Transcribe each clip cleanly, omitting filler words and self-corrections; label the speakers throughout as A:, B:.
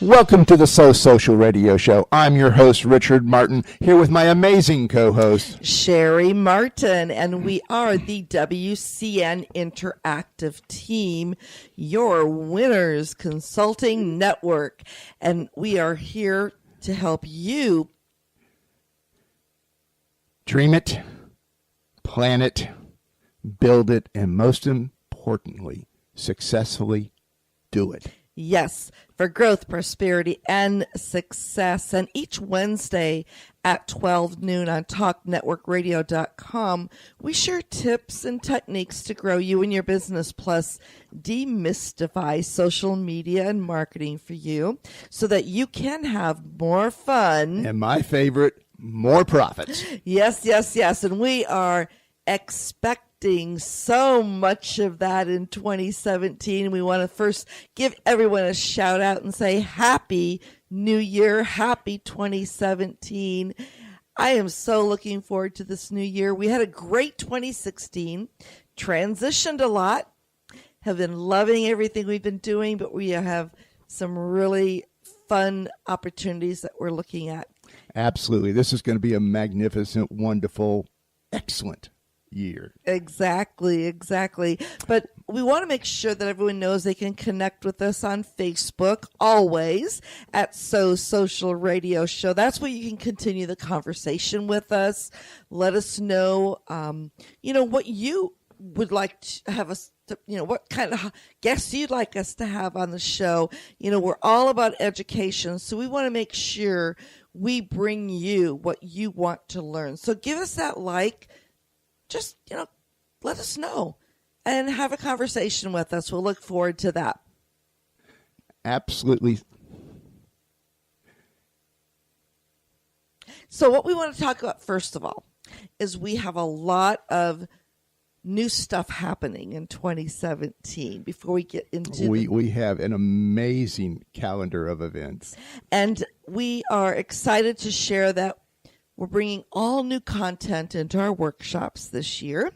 A: Welcome to the So Social Radio Show. I'm your host, Richard Martin, here with my amazing co-host,
B: Cheri Martin, and we are the WCN Interactive Team, your Winners Consulting Network. And we are here to help you
A: dream it, plan it, build it, and most importantly, successfully do it.
B: Yes, for growth, prosperity, and success. And each Wednesday at 12 noon on TalkNetworkRadio.com, we share tips and techniques to grow you and your business, plus demystify social media and marketing for you so that you can have more fun.
A: And my favorite, more profits.
B: Yes, yes, yes. And we are expecting so much of that in 2017. We want to first give everyone a shout out and say Happy New Year, Happy 2017. I am so looking forward to this new year. We had a great 2016, transitioned a lot, have been loving everything we've been doing, but we have some really fun opportunities that we're looking at.
A: Absolutely. This is going to be a magnificent, wonderful, excellent year.
B: Exactly. But we want to make sure that everyone knows they can connect with us on Facebook always at So Social Radio Show. That's where you can continue the conversation with us. Let us know, what you would like to have us to, what kind of guests you'd like us to have on the show. We're all about education, so we want to make sure we bring you what you want to learn. So give us that just, let us know and have a conversation with us. We'll look forward to that.
A: Absolutely.
B: So what we want to talk about, first of all, is we have a lot of new stuff happening in 2017 before we get into
A: we have an amazing calendar of events.
B: And we are excited to share that we're bringing all new content into our workshops this year.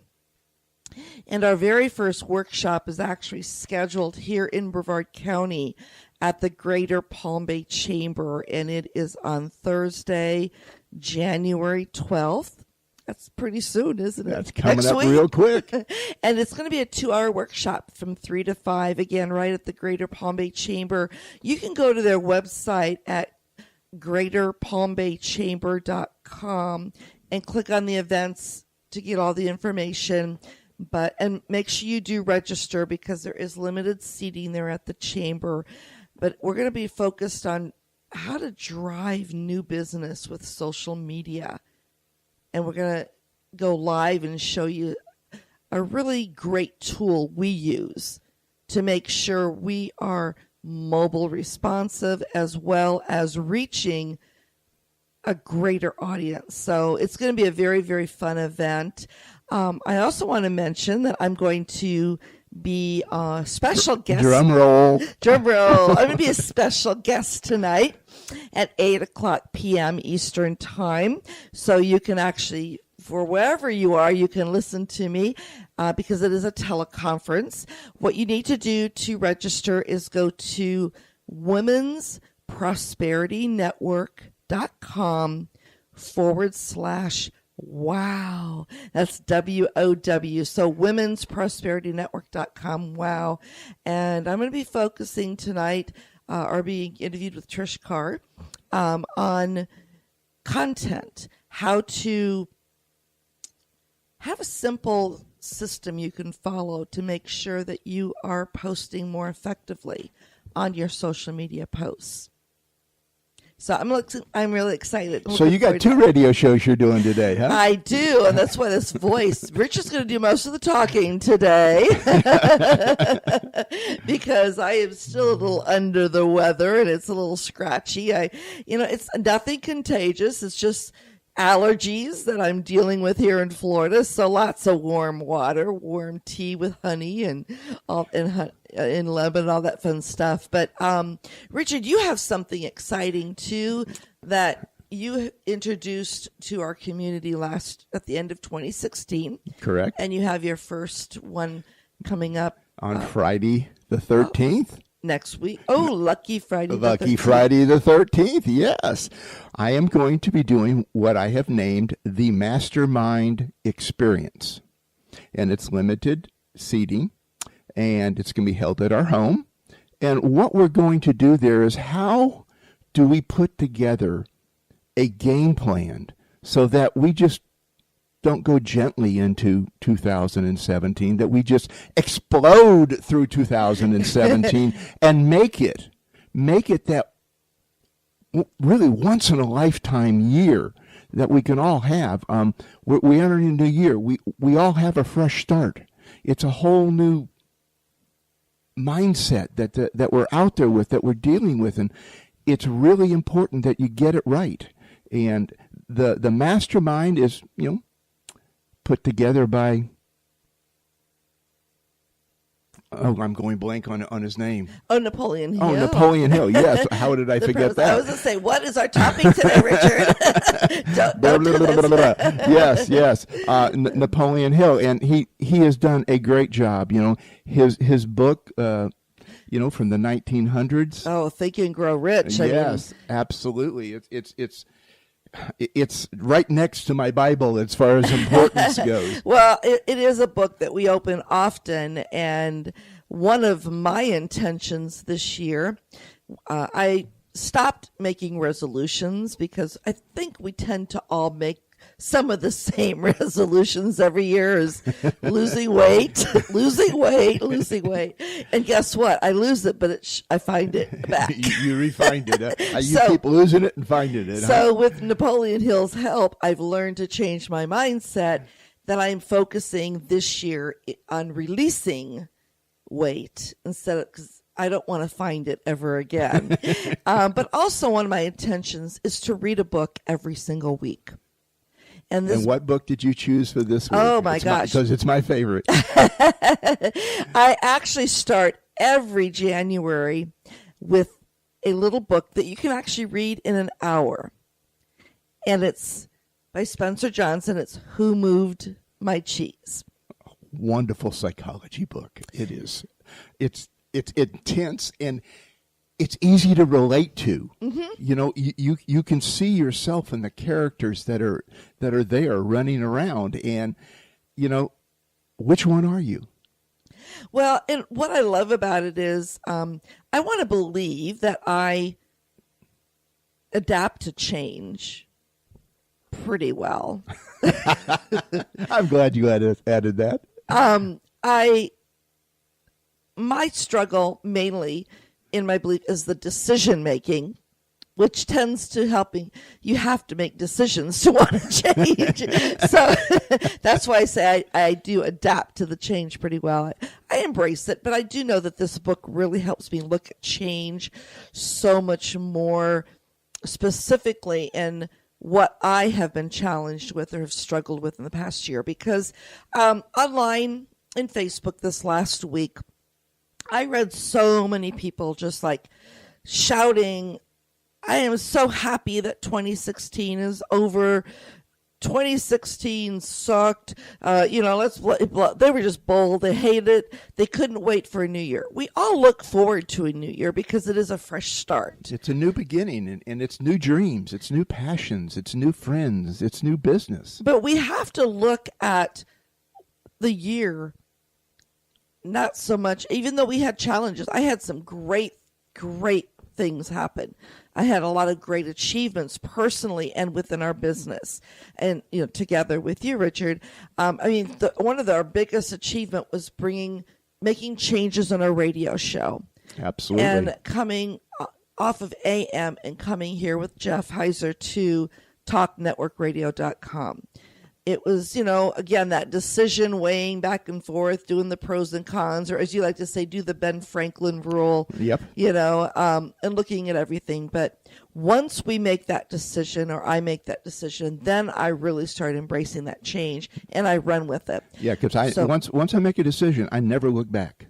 B: And our very first workshop is actually scheduled here in Brevard County at the Greater Palm Bay Chamber, and it is on Thursday, January 12th. That's pretty soon, isn't it?
A: That's coming up real quick.
B: And it's going to be a 2-hour workshop from 3 to 5, again, right at the Greater Palm Bay Chamber. You can go to their website at greaterpalmbaychamber.com and click on the events to get all the information. And make sure you do register because there is limited seating there at the chamber. But we're going to be focused on how to drive new business with social media. And we're going to go live and show you a really great tool we use to make sure we are mobile responsive as well as reaching a greater audience. So it's going to be a very, very fun event. I also want to mention that I'm going to be a special guest.
A: Drum roll.
B: I'm going to be a special guest tonight at 8:00 p.m. Eastern Time. So you can actually, for wherever you are, you can listen to me because it is a teleconference. What you need to do to register is go to womensprosperityNetwork.com/wow. That's WOW. So womensprosperityNetwork.com. Wow. And I'm going to be focusing tonight or being interviewed with Trish Carr on content, how to have a simple system you can follow to make sure that you are posting more effectively on your social media posts. So I'm really excited.
A: So you got 2 radio shows you're doing today, huh?
B: I do, and that's why this voice. Richard's going to do most of the talking today because I am still a little under the weather and it's a little scratchy. It's nothing contagious. It's just allergies that I'm dealing with here in Florida. So lots of warm water, warm tea with honey and lemon, all that fun stuff. But Richard, you have something exciting too that you introduced to our community at the end of 2016.
A: Correct.
B: And you have your first one coming up
A: on Friday the 13th.
B: next week. Oh, Lucky Friday the 13th.
A: Lucky Friday the 13th, yes. I am going to be doing what I have named the Mastermind Experience. And it's limited seating, and it's going to be held at our home. And what we're going to do there is, how do we put together a game plan so that we just don't go gently into 2017, that we just explode through 2017 and make it that really once in a lifetime year that we can all have. We enter a new year. We all have a fresh start. It's a whole new mindset that we're out there with, that we're dealing with, and it's really important that you get it right. And the mastermind is, put together by, I'm going blank on his name.
B: Oh, Napoleon Hill.
A: Oh, Napoleon Hill, yes. How did I forget that?
B: I was going to say, what is our topic today, Richard? don't do this.
A: Yes. Napoleon Hill, and he has done a great job. His book, from the 1900s.
B: Oh, Think and Grow Rich.
A: Yes, absolutely. It's right next to my Bible as far as importance goes.
B: Well, it is a book that we open often, and one of my intentions this year, I stopped making resolutions because I think we tend to all make some of the same resolutions every year, is losing weight. And guess what? I lose it, but I find it back.
A: You refined it. You keep losing it and finding it.
B: So with Napoleon Hill's help, I've learned to change my mindset, that I'm focusing this year on releasing weight instead of, because I don't want to find it ever again. But also one of my intentions is to read a book every single week. And
A: what book did you choose for this week?
B: Oh, my gosh.
A: Because it's my favorite.
B: I actually start every January with a little book that you can actually read in an hour. And it's by Spencer Johnson. It's Who Moved My Cheese?
A: Wonderful psychology book. It is. It's intense, and it's easy to relate to. Mm-hmm. You can see yourself in the characters that are there running around, and which one are you?
B: Well, and what I love about it is I want to believe that I adapt to change pretty well.
A: I'm glad you added that.
B: My struggle mainly, in my belief, is the decision making, which tends to helping. You have to make decisions to want to change. So that's why I say I do adapt to the change pretty well. I embrace it, but I do know that this book really helps me look at change so much more specifically in what I have been challenged with or have struggled with in the past year. Because online in Facebook this last week, I read so many people just like shouting, I am so happy that 2016 is over. 2016 sucked. They were just bold. They hated it. They couldn't wait for a new year. We all look forward to a new year because it is a fresh start.
A: It's a new beginning, and it's new dreams. It's new passions. It's new friends. It's new business.
B: But we have to look at the year. Not so much, even though we had challenges. I had some great things happen. I had a lot of great achievements personally and within our business. And, together with you, Richard, one of our biggest achievement was making changes on our radio show.
A: Absolutely.
B: And coming off of AM and coming here with Jeff Heiser to talknetworkradio.com. It was, again, that decision weighing back and forth, doing the pros and cons, or as you like to say, do the Ben Franklin rule.
A: Yep.
B: And looking at everything. But once we make that decision, or I make that decision, then I really start embracing that change and I run with it.
A: Yeah, because once I make a decision, I never look back.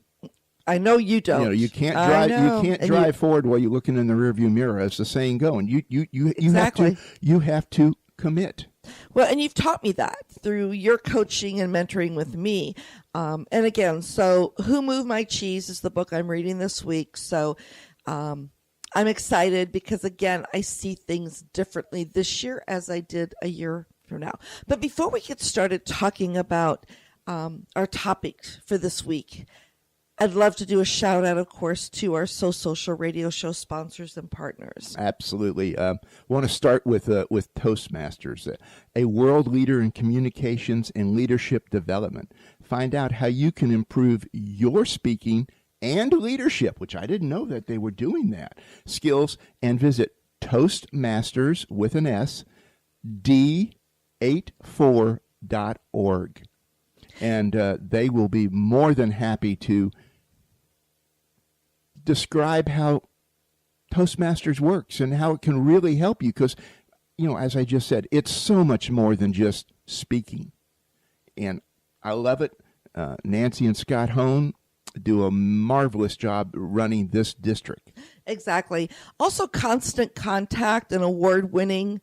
B: I know you don't.
A: You can't drive. You can't drive forward while you're looking in the rearview mirror, as the saying goes. And you
B: exactly.
A: You have to commit.
B: Well, and you've taught me that through your coaching and mentoring with me. And again, so Who Moved My Cheese is the book I'm reading this week. So I'm excited because, again, I see things differently this year as I did a year from now. But before we get started talking about our topic for this week, I'd love to do a shout out, of course, to our So Social radio show sponsors and partners.
A: Absolutely. I want to start with Toastmasters, a world leader in communications and leadership development. Find out how you can improve your speaking and leadership, which I didn't know that they were doing that, skills, and visit Toastmasters with an S, D84.org. And they will be more than happy to describe how Toastmasters works and how it can really help you because, as I just said, it's so much more than just speaking. And I love it. Nancy and Scott Hone do a marvelous job running this district.
B: Exactly. Also, Constant Contact, an award-winning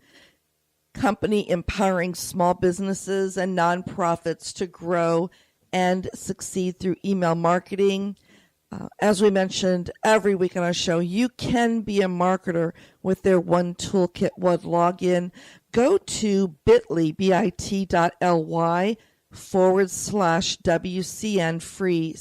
B: company empowering small businesses and nonprofits to grow and succeed through email marketing. As we mentioned every week on our show, you can be a marketer with their one toolkit, one login. Go to bit.ly/WCN free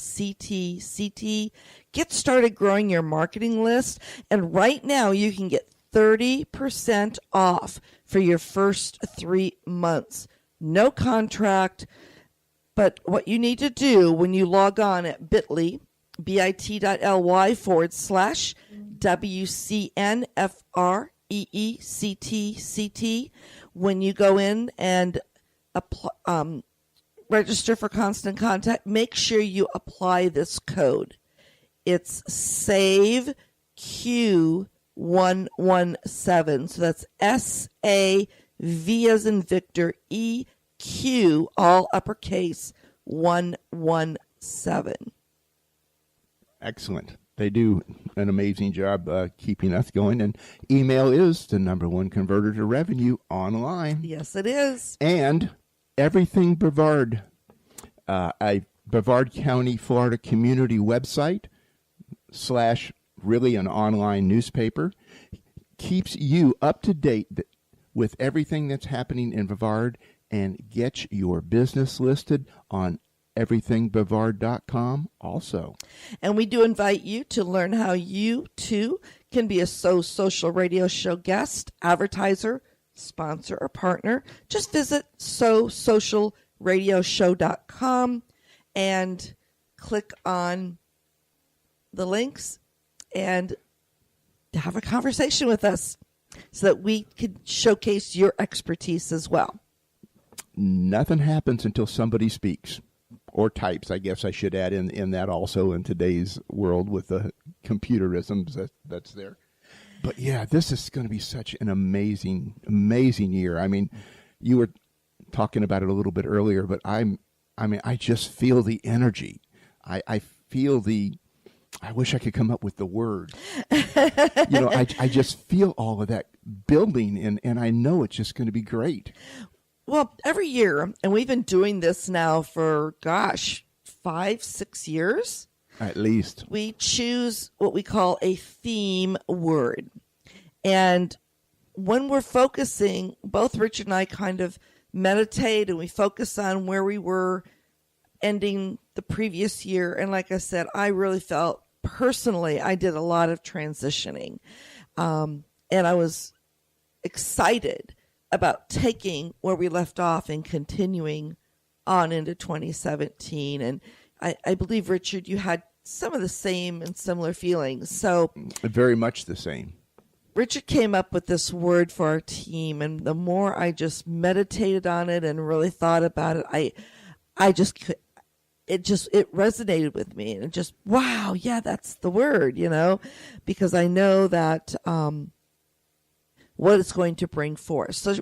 B: CT. Get started growing your marketing list. And right now you can get 30% off for your first 3 months. No contract. But what you need to do when you log on at bit.ly/WCNFREECT, when you go in and register for Constant Contact, make sure you apply this code. It's SAVEQ117. So that's SAV as in Victor, EQ, all uppercase, 117.
A: Excellent. They do an amazing job keeping us going. And email is the number one converter to revenue online.
B: Yes, it is.
A: And Everything Brevard, a Brevard County, Florida community website / really an online newspaper, keeps you up to date with everything that's happening in Brevard and gets your business listed on everythingbrevard.com also.
B: And we do invite you to learn how you too can be a So Social radio show guest, advertiser, sponsor, or partner. Just visit sosocialradioshow.com and click on the links and have a conversation with us so that we can showcase your expertise as well.
A: Nothing happens until somebody speaks. Or types, I guess I should add in that also in today's world with the computerisms that's there. But yeah, this is going to be such an amazing year. I mean, you were talking about it a little bit earlier, but I just feel the energy. I feel I wish I could come up with the word. I just feel all of that building, and I know it's just going to be great.
B: Well, every year, and we've been doing this now for, 5-6 years.
A: At least.
B: We choose what we call a theme word. And when we're focusing, both Richard and I kind of meditate and we focus on where we were ending the previous year. And like I said, I really felt personally, I did a lot of transitioning. And I was excited about taking where we left off and continuing on into 2017. And I believe, Richard, you had some of the same and similar feelings. So
A: very much the same.
B: Richard came up with this word for our team, and the more I just meditated on it and really thought about it, it resonated with me, and it just, wow, yeah, that's the word, because I know that what it's going to bring forth. So